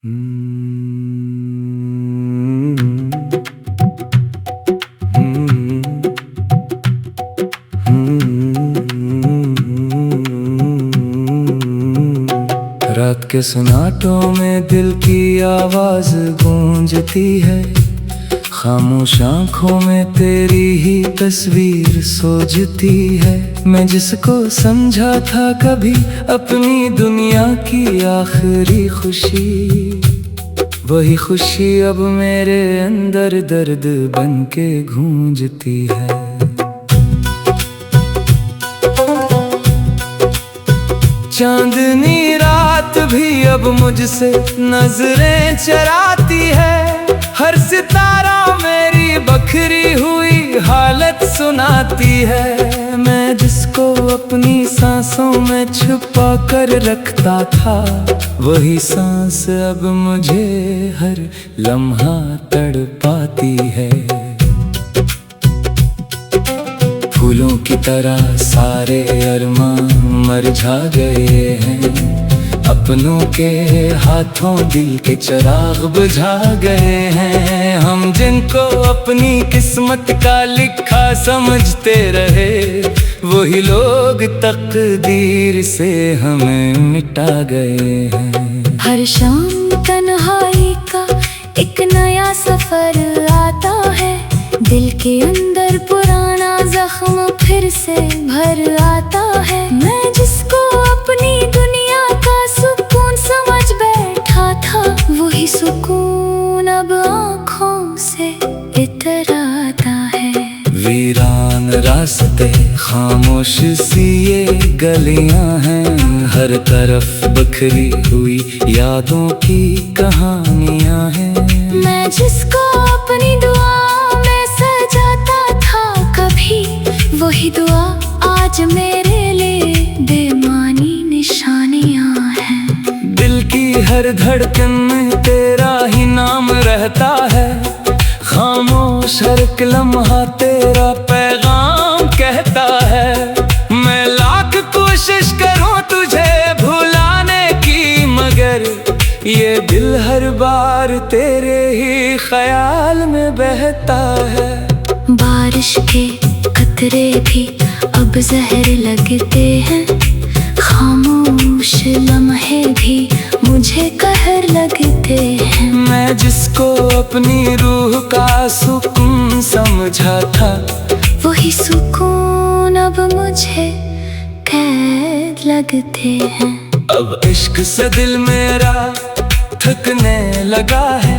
रात के सन्नाटों में दिल की आवाज गूंजती है, खामोश आँखों में तेरी ही तस्वीर सोचती है। मैं जिसको समझा था कभी अपनी दुनिया की आखिरी खुशी, वही खुशी अब मेरे अंदर दर्द बन के गूंजती है। चांदनी रात भी अब मुझसे नजरें चराती है, हर सितारा मेरी बखरी हुई हालत सुनाती है। मैं जिसको अपनी सांसों में छुपा कर रखता था, वही सांस अब मुझे हर लम्हा तड़पाती है। फूलों की तरह सारे अरमान मरझा गए हैं, अपनों के हाथों दिल के चिराग बुझा गए हैं। हम जिनको अपनी किस्मत का लिखा समझते रहे, वही लोग तकदीर से हमें मिटा गए हैं। हर शाम तन्हाई का एक नया सफर आता है, दिल के अंदर पुराना जख्म फिर से भर आता है। मैं जिसको अपनी दुनिया का सुकून समझ बैठा था, वही सुकून अब आँखों से इतर आता है। वीरान रास्ते खामोश सी ये गलियां हैं, हर तरफ बखरी हुई यादों की कहानियां हैं। मैं जिसको अपनी दुआ में सजाता था कभी, वही दुआ आज मेरे लिए बेमानी निशानियां हैं। दिल की हर धड़कन में तेरा ही नाम रहता है, खामोश हर एक लम्हा तेरा पैगाम कहता है। मैं लाख कोशिश करूं तुझे भुलाने की, मगर ये दिल हर बार तेरे ही ख्याल में बहता है। बारिश के कतरे भी अब जहर लगते हैं, खामोश लम्हे भी मुझे कहर लगते हैं। मैं जिसको अपनी रूह का सुकून समझा था, वही सुकून अब मुझे कैद लगते हैं। अब इश्क से दिल मेरा थकने लगा है,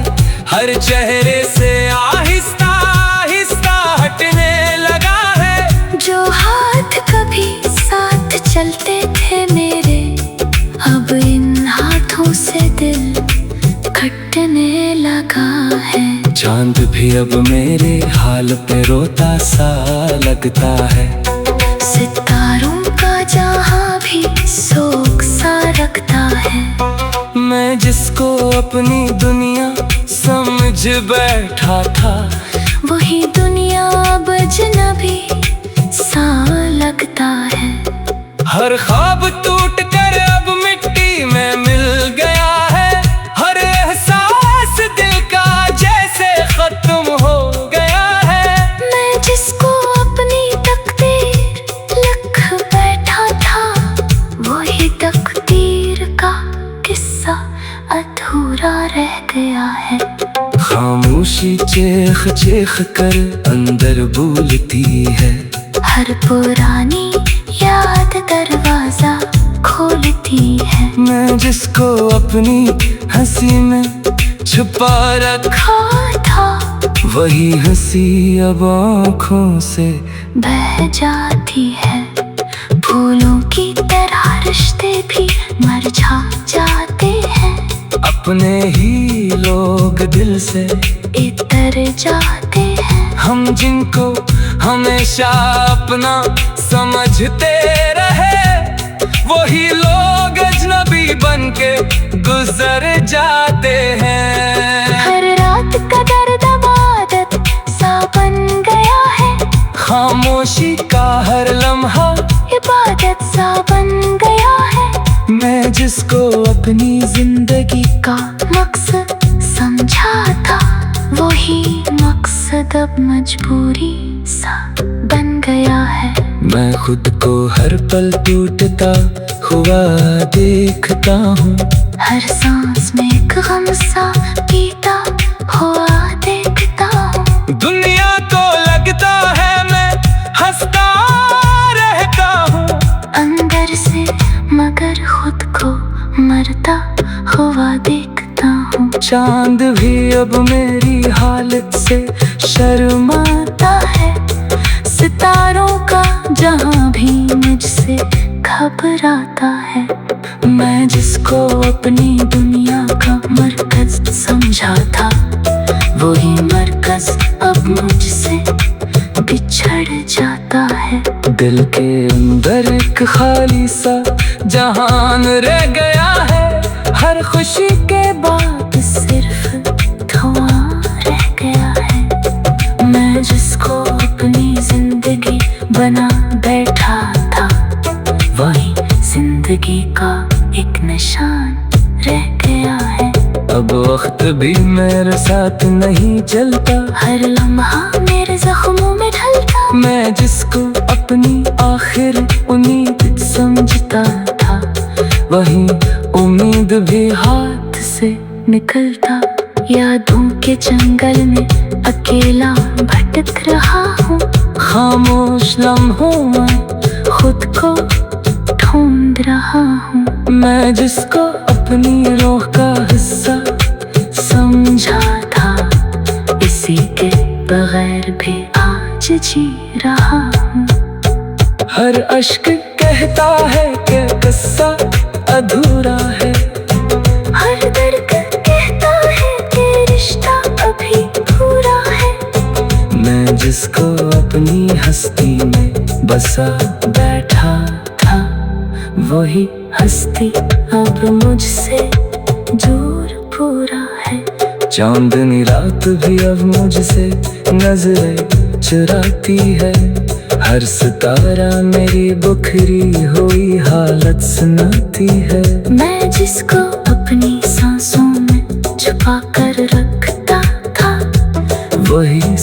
हर चेहरे से आहिस्ता आहिस्ता हटने लगा है। जो हाथ कभी साथ चलते थे मेरे, अब इन हाथों से दिल कटने लगा है। चांद भी अब मेरे हाल पे रोता सा लगता है, सितारों का जहां भी सोख सा रखता है। मैं जिसको अपनी दुनिया समझ बैठा था, वही दुनिया अब अजनबी सा लगता है। हर ख्वाब टूट कर अब मिट्टी में मिल गया है, हर एहसास दिल का जैसे खत्म हो गया है। मैं जिसको अपनी तकदीर लिख बैठा था, वही तकदीर का किस्सा अधूरा रह गया है। खामोशी चेख चेख कर अंदर बोलती है, हर पुरानी याद दरवाजा खोलती है। मैं जिसको अपनी हंसी में छुपा रखा था, वही हंसी अब आँखों से बह जाती है। फूलों की तरह रिश्ते भी मरझा जाते हैं, अपने ही लोग दिल से इतर जाते हैं। हम जिनको हमेशा अपना समझते रहे, वही लोग अजनबी बन के गुजर जाते हैं। हर रात का दर्द आदत सा बन गया है, खामोशी का हर लम्हा इबादत सा बन गया है। मैं जिसको अपनी जिंदगी का मकसद मकसद अब मजबूरी सा बन गया है। मैं खुद को हर पल टूटता हुआ देखता हूँ, हर सांस में एक गम सा पीता हुआ देखता हूँ। दुनिया को लगता है मैं हंसता रहता हूँ अंदर से, मगर खुद को मरता हुआ देखता हूँ। चांद भी अब मेरी हालत से शर्माता है, सितारों का जहां भी मुझसे घबराता है। मैं जिसको अपनी दुनिया का मरकज समझा था, वही मरकज अब मुझसे बिछड़ जाता है। दिल के अंदर एक खाली सा जहान रह गया है, हर खुशी के बाद सिर्फ धुआं रह गया है। मैं जिसको अपनी जिंदगी बना बैठा था, वही जिंदगी का एक निशान रह गया है। अब वक्त भी मेरे साथ नहीं चलता, हर लम्हा मेरे जख्मों में ढलता। मैं जिसको अपनी आखिर उम्मीद समझता था, वही उम्मीद भी हाथ से निकलता। यादों के जंगल में अकेला भटक रहा हूँ, खामोश लम्हों में खुद को ढूंढ रहा हूँ। मैं जिसको अपनी रूह का हिस्सा समझा था, इसी के बगैर भी आज जी रहा हूँ। हर अश्क कहता है कि किस्सा अधूरा है, हर दर्द कहता है कि रिश्ता अभी पूरा है। मैं जिसको अपनी हस्ती में बसा बैठा था, वही हस्ती अब मुझसे दूर पूरा है। चांदनी रात भी अब मुझसे नजरें चुराती है, हर सितारा मेरी बुखरी हुई हालत सुनाती है। मैं जिसको अपनी सांसों में छुपा कर रखता था, वही